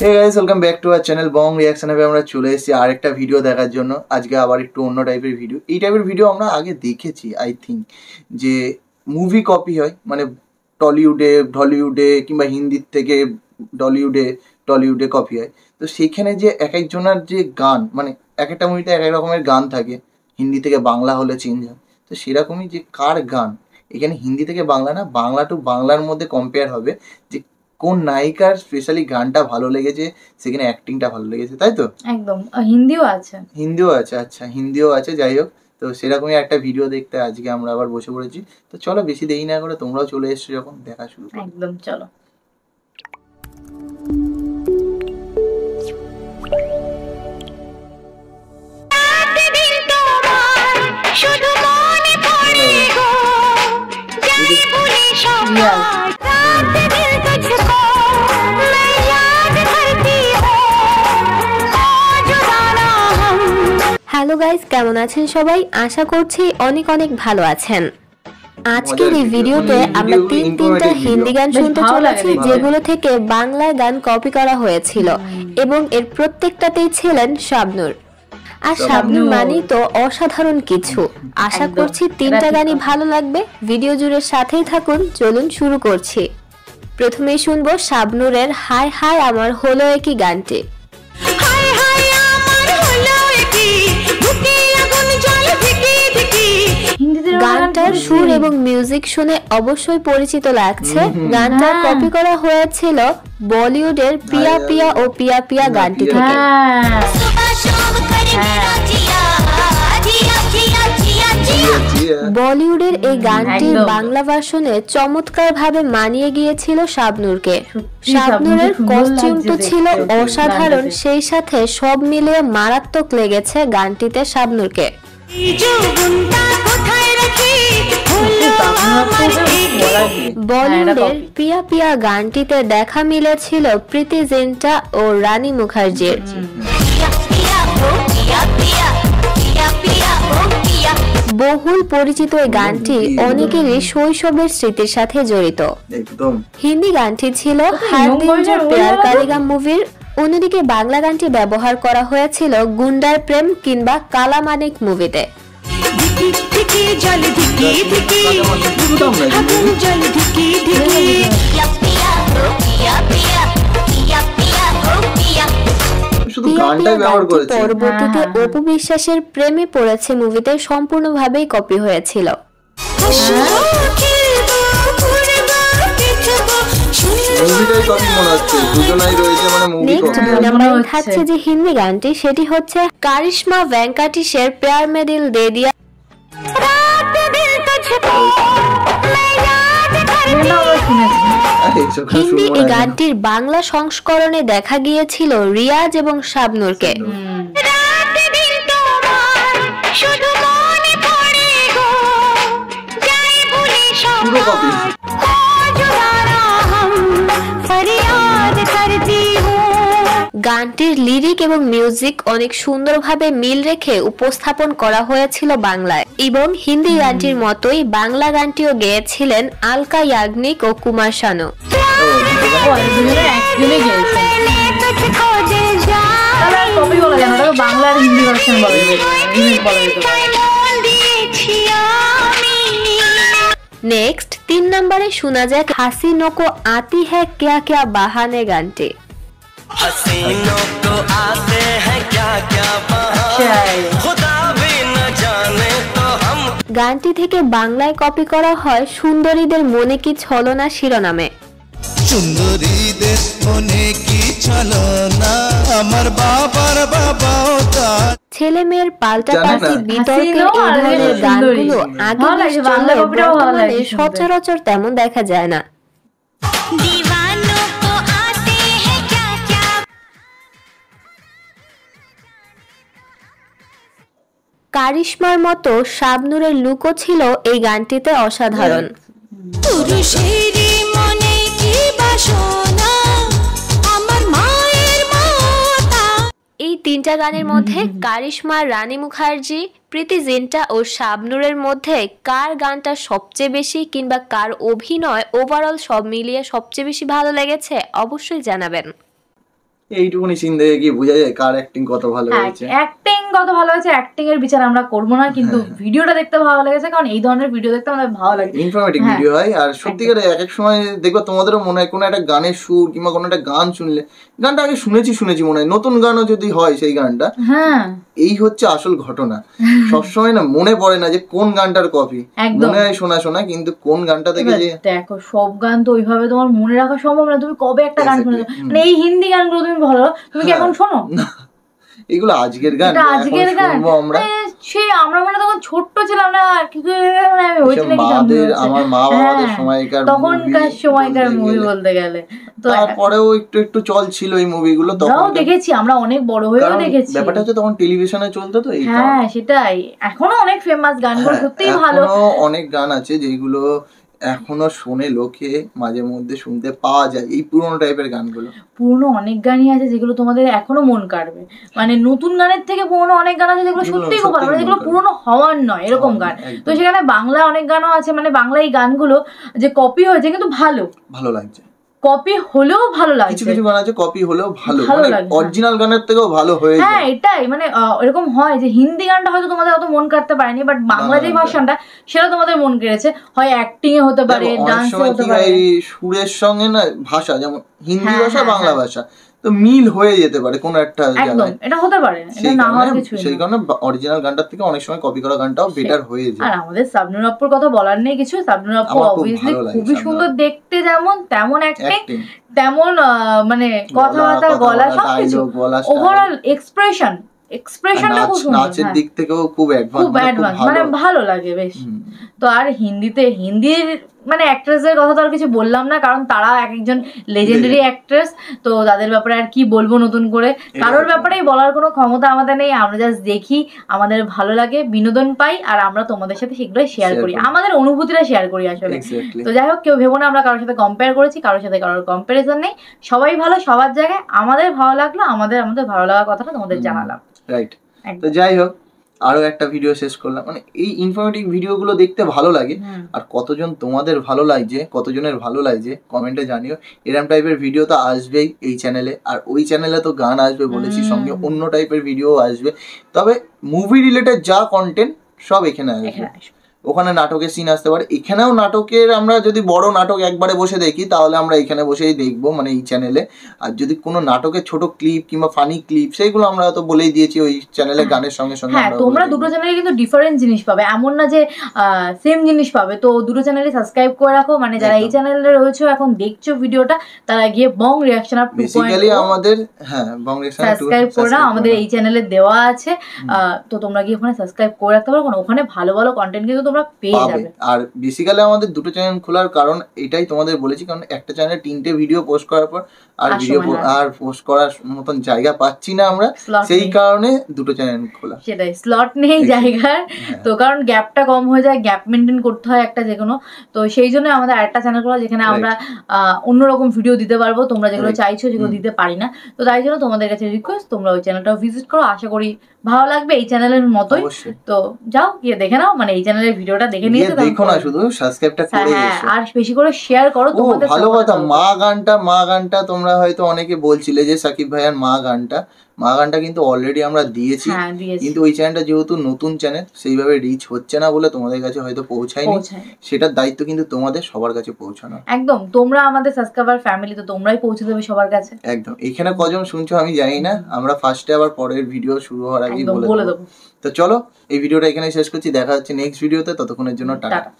Hey guys, welcome back to our channel Bong reaction. আমরা চলে এসেছি আরেকটা ভিডিও দেখার জন্য। আজকে আবার একটু অন্য টাইপের ভিডিও। এই টাইপের ভিডিও আমরা আগে দেখেছি আই থিঙ্ক, যে মুভি কপি হয়, মানে ঢলিউডে কিংবা হিন্দির থেকে টলিউডে কপি হয়। তো সেইখানে যে এক একজনের যে গান, মানে এক একটা মুভিতে এক এক রকমের গান থাকে, হিন্দি থেকে বাংলা হলে চেঞ্জ হয়। তো সেরকমই যে কার গান এখানে হিন্দি থেকে বাংলা না, বাংলা টু বাংলার মধ্যে কম্পেয়ার হবে, যে কোন নায়িকার স্পেশালি গানটা ভালো লেগেছে, সেখানে অ্যাক্টিংটা ভালো লেগেছে, তাই তো? একদম। হিন্দিও আছে। আচ্ছা, হিন্দিও আছে। যাই হোক, তো সেরকমই একটা ভিডিও দেখতে আজকে আমরা আবার বসে পড়েছি। তো চলো বেশি দেরি না করে, তোমরাও চলে এসছো যখন, দেখা শুরু করো। একদম, চলো। হ্যালো গাইস, কেমন আছেন সবাই? আশা করছি অনেক অনেক ভালো আছেন। আজকের এই ভিডিওতে আমরা তিনটা হিন্দি গান শুনতে চলেছি, যেগুলো থেকে বাংলা গান কপি করা হয়েছিল, এবং এর প্রত্যেকটাতেই ছিলেন শাবনূর। আর শাবনূর মানেই তো অসাধারণ কিছু। আশা করছি তিনটা গানই ভালো লাগবে। ভিডিও জুড়ে সাথেই থাকুন। চলুন শুরু করছি। প্রথমেই শুনবো শাবনূরের হায় হায় আমার হলো একই গানটি। গানটার সুর এবং মিউজিক শুনে অবশ্যই পরিচিত লাগছে। গানটা কপি করা হয়েছিল বলিউডের পিয়া পিয়া ও পিয়া পিয়া গানটি থেকে। বলিউডের এই গানটির বাংলা ভার্সনে চমৎকার ভাবে মানিয়ে গিয়েছিল শাবনূরকে। শাবনূরের কস্টিউমটা ছিল অসাধারণ, সেই সাথে সব মিলিয়ে মারাত্মক লেগেছে গানটিতে শাবনূরকে। বলিউডের পিয়া পিয়া গানটিতে দেখা মিলেছিল প্রীতি জিন্টা ও রানী মুখার্জির। বহুল পরিচিত এই গানটি অনেকেরই শৈশবের স্মৃতির সাথে জড়িত। হিন্দি গানটি ছিল হার দিন জো প্যার করেগা মুভির। অন্যদিকে বাংলা গানটি ব্যবহার করা হয়েছিল গুন্ডার প্রেম কিংবা কালা মানিক মুভিতে। পরবর্তীতে অপু বিশ্বাসের প্রেমে পড়েছে মুভিতে সম্পূর্ণভাবেই কপি হয়েছিল। থাকছে যে হিন্দি গানটি, সেটি হচ্ছে কারিশমা ভেঙ্কাটেশের প্যার মে দিল দে দিয়া। হিন্দি এই গানটির বাংলা সংস্করণে দেখা গিয়েছিল রিয়াজ এবং শাবনূরকে। গানটির লিরিক এবং মিউজিক অনেক সুন্দরভাবে মিল রেখে উপস্থাপন করা হয়েছিল বাংলায়, এবং হিন্দি গানটির মতোই বাংলা গানটিও গেয়েছিলেন আলকা ইয়াগনিক ও কুমার শানু। নেক্সট 3 নম্বরে শোনা যায় হাসিনো কো আতি হ্যায় ক্যা ক্যা বাহানে গানটি। গানটি থেকে বাংলায় কপি করা হয় সুন্দরীদের মনে কি ছলনা শিরোনামে। সুন্দরীদের মনে কি ছলনা আমার বাবার বাবাও তার। ছেলে মেয়ের পাল্টাপাল্টি বিতর্কে এই ধরনের গানগুলো আগে বর্তমানে সচরাচর তেমন দেখা যায় না। কারিশমার মতো শাবনূরের লুকও ছিল এই গানটিতে অসাধারণ। এই তিনটা গানের মধ্যে কারিশমা, রানী মুখার্জি, প্রীতি জিন্টা ও শাবনূরের মধ্যে কার গানটা সবচেয়ে বেশি কিংবা কার অভিনয় ওভারঅল সব মিলিয়ে সবচেয়ে বেশি ভালো লেগেছে অবশ্যই জানাবেন। এইটুকুনি সিন দেখে কি বোঝা যায় কার অ্যাক্টিং কত ভালো হয়েছে। অ্যাক্টিং কত ভালো হয়েছে, অ্যাক্টিং এর বিচার আমরা করবো না, কিন্তু ভিডিওটা দেখতে ভালো লেগেছে, কারণ এই ধরনের ভিডিও দেখতে আমাদের ভালো লাগে, ইনফরমেটিভ ভিডিও হয়। আর সত্যিকারে এক এক সময় দেখবো তোমাদেরও মনে হয় কোনো একটা গানের সুর কিংবা কোনো একটা গান শুনলে, গানটা আগে শুনেছি মনে হয়, নতুন গানও যদি হয় সেই গানটা, এই হচ্ছে আসল ঘটনা। সবসময় না মনে পড়ে না যে কোন গানটার কপি, মনে হয় শোনা কিন্তু কোন গানটা থেকে যে দেখো সব গান তো ওইভাবে তোমার মনে রাখা সম্ভব না। তুমি কবে একটা গান শুনেছো, মানে এই হিন্দি গানগুলো তুমি ভালো, তুমি কি এখন শোনো? এগুলো আজকের গান, আজকের গান আমরা সেই আমরা মানে তখন ছোট্ট ছিলাম না, কি মানে আমার মা বাবাদের সময়কার তখনকার সময়কার মুভি বলতে গেলে। তো তারপরেও একটু চল ছিল এই মুভিগুলো, তখন দেখেছি আমরা, অনেক বড় হয়েও দেখেছি। ব্যাপারটা হচ্ছে তখন টেলিভিশনে চলতো তো, সেটাই। এখনো অনেক ফেমাস গানগুলো সত্যিই ভালো, অনেক গান আছে যেগুলো এখনো শোনে লোকে, মাঝে মধ্যে শুনতে পাওয়া যায় এই পুরোনো টাইপের গানগুলো। পুরোনো অনেক গানই আছে যেগুলো তোমাদের এখনো মন কাড়বে, মানে নতুন গানের থেকে পুরোনো অনেক গান আছে যেগুলো সত্যিই খুব ভালো, মানে যেগুলো পুরোনো হওয়ার নয় এরকম গান। তো সেখানে বাংলা অনেক গানও আছে, মানে বাংলা এই গানগুলো যে কপি হয়েছে কিন্তু ভালো লাগছে, কপি হলেও ভালো লাগছে। কিছু গান আছে কপি হলেও ভালো, মানে অরিজিনাল গানের থেকেও ভালো হয়ে যায়। এটাই, মানে এরকম হয় যে হিন্দি গানটা হয়তো তোমাদের অত মন কাটতে পারেনি, বাট বাংলা যে ভার্সনটা সেটা তোমাদের মন কেড়েছে, হয় অ্যাক্টিং এ হতে পারে, ডান্সে হতে পারে, সুরের সঙ্গে না ভাষা, যেমন হিন্দি ভাষা বাংলা ভাষা তো মিল হয়ে যেতে পারে কোন একটা জায়গায়, এটা হতে পারে, এটা না হওয়ার কিছু না। সেই কারণে অরিজিনাল গানটার থেকে অনেক সময় কপি করা গানটাও বেটার হয়ে যায়। আর আমাদের শাবনূর আপুর কথা বলার নেই কিছু, শাবনূর আপু অবভিয়াসলি খুবই সুন্দর দেখতে, যেমন তেমন অ্যাক্টিং, তেমন মানে কথাবার্তা, গলা, সবকিছু ওভারঅল এক্সপ্রেশনটা খুব সুন্দর, নাচের দিক থেকেও খুব অ্যাডভান্স, মানে ভালো লাগে বেশ। তো আর হিন্দির মানে অ্যাক্ট্রেসের কথা তো আর কিছু বললাম না, কারণ তারা এক একজন লেজেন্ডারি অ্যাক্ট্রেস, তো তাদের ব্যাপারে আর কি বলবো নতুন করে, কারোর ব্যাপারেই বলার কোনো ক্ষমতা আমাদের নেই। আমরা জাস্ট দেখি, আমাদের ভালো লাগে, বিনোদন পাই, আর আমরা তোমাদের সাথে সেগুলোই শেয়ার করি, আমাদের অনুভূতিটা শেয়ার করি আসলে। তো যাই হোক, কেউ ভেবো না আমরা কারোর সাথে কম্পেয়ার করেছি, কারোর সাথে কারোর কম্পারিজন নেই, সবাই ভালো সবার জায়গায়, আমাদের ভালো লাগলো, আমাদের ভালো লাগার কথাটা তোমাদের জানালাম। রাইট। তো যাই হোক, আরো একটা ভিডিও শেষ করলাম, মানে এই ইনফরমেটিভ ভিডিওগুলো দেখতে ভালো লাগে। আর কতজন তোমাদের ভালো লাগছে, কতজনের ভালো লাগছে কমেন্টে জানিও। এরকম টাইপের ভিডিও তো আসবেই এই চ্যানেলে, আর ওই চ্যানেলে তো গান আসবে বলেছি, সঙ্গে অন্য টাইপের ভিডিও আসবে, তবে মুভি রিলেটেড যা কন্টেন্ট সব এখানে আসবে। ওখানে নাটকের সিন আসতে পারে, এখানেও নাটকের, আমরা যদি বড় নাটক একবারে বসে দেখি তাহলে আমরা এখানে বসেই দেখবো, মানে এই চ্যানেলে। আর যদি কোনো নাটকের ছোট ক্লিপ কিংবা ফানি ক্লিপ, সেইগুলো আমরা তো বলেই দিয়েছি ওই চ্যানেলে গানের সঙ্গে সঙ্গে। তোমরা দুটো চ্যানেলে কিন্তু ডিফারেন্ট জিনিস পাবে, এমন না যে সেম জিনিস পাবে। তো দুটো চ্যানেলে সাবস্ক্রাইব করে রাখো, মানে যারা এই চ্যানেলে রয়েছে এখন দেখছো ভিডিওটা, তারা গিয়ে বং রিঅ্যাকশন আপ 2.0 আমাদের বং রিঅ্যাকশন সাবস্ক্রাইব করে নাও, আমাদের এই চ্যানেলে দেওয়া আছে। তো তোমরা গিয়ে ওখানে সাবস্ক্রাইব করে রাখতে পারো, ওখানে ভালো ভালো কন্টেন্ট কিন্তু পেয়ে যাবে। আর বেসিক্যালি আমাদের দুটো চ্যানেল খোলার কারণ এটাই তোমাদের বলেছি, কারণ একটা চ্যানেলে 3টে ভিডিও পোস্ট করার পর আর পোস্ট করার মতন জায়গা পাচ্ছি না আমরা, সেই কারণে দুটো চ্যানেল খোলা। সেটাই, স্লট নেই জায়গার, তো কারণ গ্যাপটা কম হয়ে যায়, গ্যাপ মেনটেন করতে হয় একটা যে কোনো। তো সেই জন্য আমাদের আরেকটা চ্যানেল খোলা, যেখানে আমরা অন্যরকম ভিডিও দিতে পারবো, তোমরা যেগুলো চাইছো যেগুলো দিতে পারি না। তো তাই জন্য তোমাদের কাছে রিকোয়েস্ট, তোমরা ওই চ্যানেলটাও ভিজিট করো, আশা করি ভালো লাগবে এই চ্যানেলের মতোই। তো যাও গিয়ে দেখে নাও, মানে এই চ্যানেলের ভিডিওটা দেখে নিয়ে দেখো না, শুধু সাবস্ক্রাইবটা করে এসো, আর বেশি করে শেয়ার করো। তোমাদের ভালো কথা, মা গানটা তোমরা হয়তো অনেকে বলছিলে যে সাকিব ভাইয়ার মা গানটা কিন্তু অলরেডি আমরা দিয়েছি, কিন্তু ওই চ্যানেলটা যেহেতু নতুন চ্যানেল, সেইভাবে রিচ হচ্ছে না বলে তোমাদের কাছে হয়তো পৌঁছায়নি। সেটার দায়িত্ব কিন্তু তোমাদের সবার কাছে পৌঁছানো। একদম, তোমরা আমাদের সাবস্ক্রাইবার ফ্যামিলি, তো তোমরাই পৌঁছে দেবে সবার কাছে। একদম। এখানে কজন শুনছো আমি জানি না, আমরা ফার্স্টে আবার পরের ভিডিও শুরু হওয়ার আগেই বলে দেবো। তো চলো, এই ভিডিওটা এখানে শেষ করছি, দেখা হচ্ছে নেক্সট ভিডিওতে, ততক্ষণের জন্য টাটা।